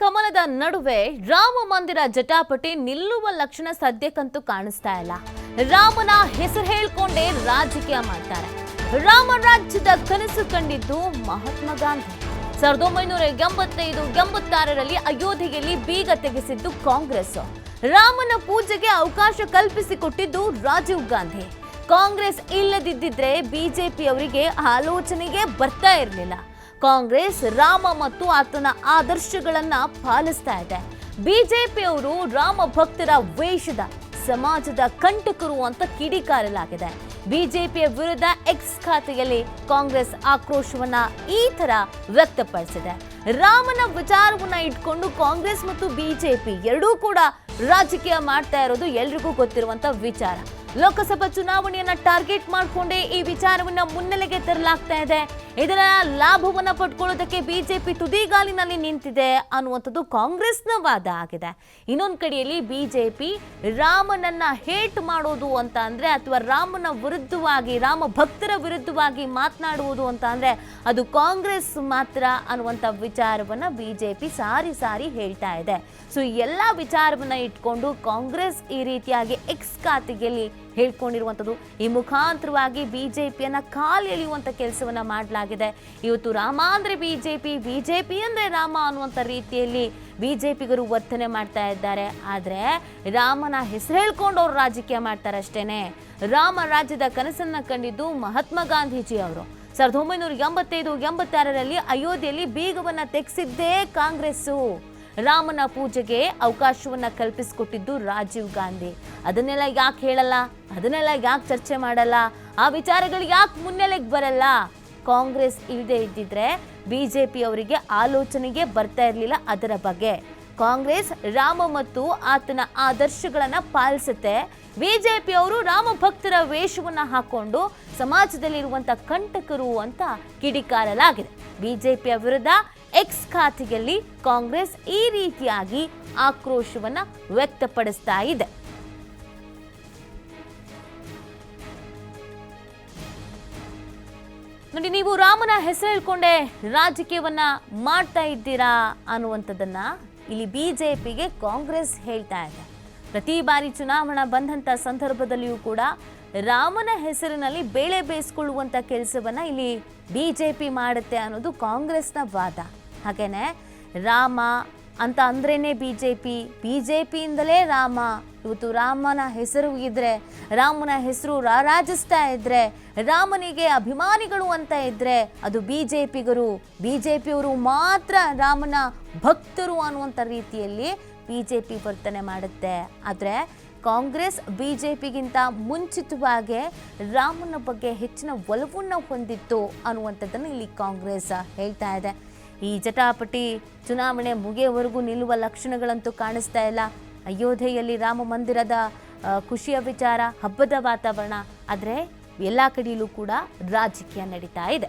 ಕಮಲದ ನಡುವೆ ರಾಮ ಮಂದಿರ ಜಟಾಪಟಿ ನಿಲ್ಲುವ ಲಕ್ಷಣ ಸದ್ಯಕ್ಕಂತೂ ಕಾಣಿಸ್ತಾ ಇಲ್ಲ. ರಾಮನ ಹೆಸರು ಹೇಳ್ಕೊಂಡೇ ರಾಜಕೀಯ ಮಾಡ್ತಾರೆ. ರಾಮ ರಾಜ್ಯದ ಕನಸು ಕಂಡಿದ್ದು ಮಹಾತ್ಮ ಗಾಂಧಿ. 1985-86ರಲ್ಲಿ ಅಯೋಧ್ಯೆಯಲ್ಲಿ ಬೀಗ ತೆಗೆಸಿದ್ದು ಕಾಂಗ್ರೆಸ್. ರಾಮನ ಪೂಜೆಗೆ ಅವಕಾಶ ಕಲ್ಪಿಸಿಕೊಟ್ಟಿದ್ದು ರಾಜೀವ್ ಗಾಂಧಿ. ಕಾಂಗ್ರೆಸ್ ಇಲ್ಲದಿದ್ದಿದ್ರೆ ಬಿಜೆಪಿ ಅವರಿಗೆ ಆಲೋಚನೆಗೆ ಬರ್ತಾ ಇರಲಿಲ್ಲ. ಕಾಂಗ್ರೆಸ್ ರಾಮ ಮತ್ತು ಆತನ ಆದರ್ಶಗಳನ್ನ ಪಾಲಿಸ್ತಾ ಇದೆ. ಬಿಜೆಪಿಯವರು ರಾಮ ಭಕ್ತರ ವೇಷದ ಸಮಾಜದ ಕಂಟಕರು ಅಂತ ಕಿಡಿಕಾರಲಾಗಿದೆ. ಬಿಜೆಪಿಯ ವಿರುದ್ಧ ಎಕ್ಸ್ ಖಾತೆಯಲ್ಲಿ ಕಾಂಗ್ರೆಸ್ ಆಕ್ರೋಶವನ್ನ ಈ ತರ ವ್ಯಕ್ತಪಡಿಸಿದೆ. ರಾಮನ ವಿಚಾರವನ್ನ ಇಟ್ಕೊಂಡು ಕಾಂಗ್ರೆಸ್ ಮತ್ತು ಬಿಜೆಪಿ ಎರಡೂ ಕೂಡ ರಾಜಕೀಯ ಮಾಡ್ತಾ ಇರೋದು ಎಲ್ರಿಗೂ ಗೊತ್ತಿರುವಂತ ವಿಚಾರ. ಲೋಕಸಭಾ ಚುನಾವಣೆಯನ್ನ ಟಾರ್ಗೆಟ್ ಮಾಡಿಕೊಂಡೇ ಈ ವಿಚಾರವನ್ನ ಮುನ್ನೆಲೆಗೆ ತರಲಾಗ್ತಾ ಇದೆ. ಇದರ ಲಾಭವನ್ನ ಪಡ್ಕೊಳ್ಳೋದಕ್ಕೆ ಬಿಜೆಪಿ ತುದಿಗಾಲಿನಲ್ಲಿ ನಿಂತಿದೆ ಅನ್ನುವಂಥದ್ದು ಕಾಂಗ್ರೆಸ್ನ ವಾದ ಆಗಿದೆ. ಇನ್ನೊಂದು ಕಡೆಯಲ್ಲಿ ಬಿಜೆಪಿ ರಾಮನನ್ನ ಹೇಟ್ ಮಾಡೋದು ಅಂತ ಅಂದ್ರೆ ಅಥವಾ ರಾಮನ ವಿರುದ್ಧವಾಗಿ ರಾಮ ಭಕ್ತರ ವಿರುದ್ಧವಾಗಿ ಮಾತನಾಡುವುದು ಅಂತ ಅಂದ್ರೆ ಅದು ಕಾಂಗ್ರೆಸ್ ಮಾತ್ರ ಅನ್ನುವಂಥ ವಿಚಾರವನ್ನ ಬಿಜೆಪಿ ಸಾರಿ ಸಾರಿ ಹೇಳ್ತಾ ಇದೆ. ಸೊ ಎಲ್ಲ ವಿಚಾರವನ್ನ ಇಟ್ಕೊಂಡು ಕಾಂಗ್ರೆಸ್ ಈ ರೀತಿಯಾಗಿ ಎಕ್ಸ್ ಖಾತೆಯಲ್ಲಿ ಹೇಳ್ಕೊಂಡಿರುವಂಥದ್ದು. ಈ ಮುಖಾಂತರವಾಗಿ ಬಿಜೆಪಿಯನ್ನ ಕಾಲು ಎಳೆಯುವಂಥ ಕೆಲಸವನ್ನ ಮಾಡಲಾಗಿದೆ. ಇವತ್ತು ರಾಮ ಅಂದ್ರೆ ಬಿಜೆಪಿ, ಬಿಜೆಪಿ ಅಂದ್ರೆ ರಾಮ ಅನ್ನುವಂಥ ರೀತಿಯಲ್ಲಿ ಬಿಜೆಪಿಗರು ವರ್ತನೆ ಮಾಡ್ತಾ ಇದ್ದಾರೆ. ಆದರೆ ರಾಮನ ಹೆಸರು ಹೇಳ್ಕೊಂಡು ಅವ್ರು ರಾಜಕೀಯ ಮಾಡ್ತಾರೆ ಅಷ್ಟೇನೆ. ರಾಮ ರಾಜ್ಯದ ಕನಸನ್ನ ಕಂಡಿದ್ದು ಮಹಾತ್ಮ ಗಾಂಧೀಜಿ ಅವರು. 1985-86ರಲ್ಲಿ ಅಯೋಧ್ಯೆಯಲ್ಲಿ ಬೀಗವನ್ನ ತೆಗೆಸಿದ್ದೇ ಕಾಂಗ್ರೆಸ್ಸು. ರಾಮನ ಪೂಜೆಗೆ ಅವಕಾಶವನ್ನ ಕಲ್ಪಿಸಿಕೊಟ್ಟಿದ್ದು ರಾಜೀವ್ ಗಾಂಧಿ. ಅದನ್ನೆಲ್ಲ ಯಾಕೆ ಹೇಳಲ್ಲ, ಅದನ್ನೆಲ್ಲ ಯಾಕೆ ಚರ್ಚೆ ಮಾಡಲ್ಲ, ಆ ವಿಚಾರಗಳು ಯಾಕೆ ಮುನ್ನೆಲೆಗೆ ಬರಲ್ಲ? ಕಾಂಗ್ರೆಸ್ ಇಲ್ಲದೆ ಇದ್ದಿದ್ರೆ ಬಿಜೆಪಿ ಅವರಿಗೆ ಆಲೋಚನೆಗೆ ಬರ್ತಾ ಇರಲಿಲ್ಲ ಅದರ ಬಗ್ಗೆ. ಕಾಂಗ್ರೆಸ್ ರಾಮ ಮತ್ತು ಆತನ ಆದರ್ಶಗಳನ್ನ ಪಾಲಿಸುತ್ತೆ. ಬಿಜೆಪಿ ಅವರು ರಾಮ ಭಕ್ತರ ವೇಷವನ್ನ ಹಾಕೊಂಡು ಸಮಾಜದಲ್ಲಿರುವಂತ ಕಂಟಕರು ಅಂತ ಕಿಡಿಕಾರಲಾಗಿದೆ. ಬಿಜೆಪಿಯ ವಿರುದ್ಧ ಎಕ್ಸ್ ಖಾತೆಯಲ್ಲಿ ಕಾಂಗ್ರೆಸ್ ಈ ರೀತಿಯಾಗಿ ಆಕ್ರೋಶವನ್ನ ವ್ಯಕ್ತಪಡಿಸ್ತಾ ಇದೆ. ನೋಡಿ, ನೀವು ರಾಮನ ಹೆಸರು ಹೇಳ್ಕೊಂಡೆ ರಾಜಕೀಯವನ್ನ ಮಾಡ್ತಾ ಇದ್ದೀರಾ ಅನ್ನುವಂಥದ್ದನ್ನ ಇಲ್ಲಿ ಬಿಜೆಪಿಗೆ ಕಾಂಗ್ರೆಸ್ ಹೇಳ್ತಾ ಇದೆ. ಪ್ರತಿ ಬಾರಿ ಚುನಾವಣಾ ಬಂದಂತ ಸಂದರ್ಭದಲ್ಲಿಯೂ ಕೂಡ ರಾಮನ ಹೆಸರಿನಲ್ಲಿ ಬೇಳೆ ಬೇಯಿಸ್ಕೊಳ್ಳುವಂತ ಕೆಲಸವನ್ನ ಇಲ್ಲಿ ಬಿಜೆಪಿ ಮಾಡುತ್ತೆ ಅನ್ನೋದು ಕಾಂಗ್ರೆಸ್ನ ವಾದ. ಹಾಗೇನೆ ರಾಮ ಅಂತ ಅಂದ್ರೇನೆ ಬಿಜೆಪಿ, ಬಿಜೆಪಿಯಿಂದಲೇ ರಾಮ. ಇವತ್ತು ರಾಮನ ಹೆಸರು ಇದ್ರೆ, ರಾಮನ ಹೆಸರು ರಾರಾಜಿಸ್ತಾ ಇದ್ರೆ, ರಾಮನಿಗೆ ಅಭಿಮಾನಿಗಳು ಅಂತ ಇದ್ರೆ ಅದು ಬಿಜೆಪಿಗರು, ಬಿಜೆಪಿಯವರು ಮಾತ್ರ ರಾಮನ ಭಕ್ತರು ಅನ್ನುವಂಥ ರೀತಿಯಲ್ಲಿ ಬಿಜೆಪಿ ವರ್ತನೆ ಮಾಡುತ್ತೆ. ಆದರೆ ಕಾಂಗ್ರೆಸ್ ಬಿಜೆಪಿಗಿಂತ ಮುಂಚಿತವಾಗಿ ರಾಮನ ಬಗ್ಗೆ ಹೆಚ್ಚಿನ ಒಲವನ್ನು ಹೊಂದಿತ್ತು ಅನ್ನುವಂಥದ್ದನ್ನು ಇಲ್ಲಿ ಕಾಂಗ್ರೆಸ್ ಹೇಳ್ತಾ ಇದೆ. ಈ ಜಟಾಪಟಿ ಚುನಾವಣೆ ಮುಗಿಯವರೆಗೂ ನಿಲ್ಲುವ ಲಕ್ಷಣಗಳಂತೂ ಕಾಣಿಸ್ತಾ ಇಲ್ಲ. ಅಯೋಧ್ಯೆಯಲ್ಲಿ ರಾಮ ಮಂದಿರದ ಖುಷಿಯ ವಿಚಾರ, ಹಬ್ಬದ ವಾತಾವರಣ, ಆದರೆ ಎಲ್ಲ ಕಡೆಯಲ್ಲೂ ಕೂಡ ರಾಜಕೀಯ ನಡೀತಾ ಇದೆ.